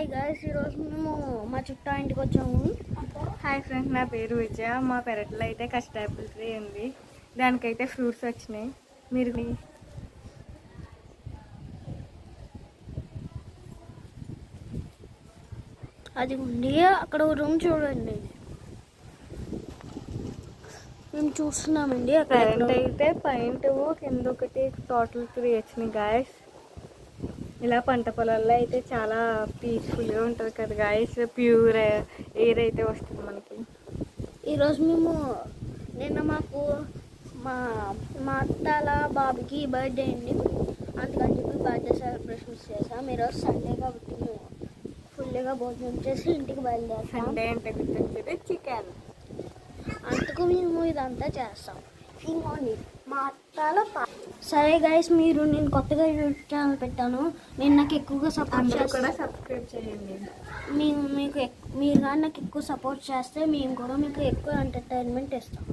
Hi guys, ఈరోజు మేము మా చుట్టా ఇంటికి వచ్చాము. హాయ్ ఫ్రెండ్స్, నా పేరు విజయ. మా పెరట్లో అయితే కస్టర్డ్ ట్రీ ఉంది. దానికైతే ఫ్రూట్స్ వచ్చినాయి. మీరు అది ఉంది అక్కడ రూమ్ చూడండి. మేము చూస్తున్నామండి. కరెంట్ అయితే పైన కింద ఒకటి టోటల్ 3 వచ్చినాయి గాయస్. ఇలా పంట పొలాల్లో అయితే చాలా పీస్ఫుల్గా ఉంటుంది కదా గాయస్. ప్యూర్ ఎయిర్ అయితే వస్తుంది మనకి. ఈరోజు మేము నిన్న మాకు మా మా అత్తల బాబుకి బర్త్డే అండి. అందుకని చెప్పి బర్త్డే సెలబ్రేషన్స్ చేసాం. ఈరోజు సండే కాబట్టి మేము ఫుల్గా భోజనం చేసి ఇంటికి బయలుదేరాం. సండే అంటే గుర్తొచ్చేది చికెన్. అందుకు మేము ఇదంతా చేస్తాం. ఇదిగోండి మా అత్తల సరే గైస్, నేను కొత్తగా యూట్యూబ్ ఛానల్ పెట్టాను. నేను నాకు ఎక్కువగా సపోర్ట్ కూడా సబ్స్క్రైబ్ చేయండి. మీరు కానీ నాకు ఎక్కువ సపోర్ట్ చేస్తే మేము కూడా మీకు ఎక్కువ ఎంటర్టైన్మెంట్ ఇస్తాం.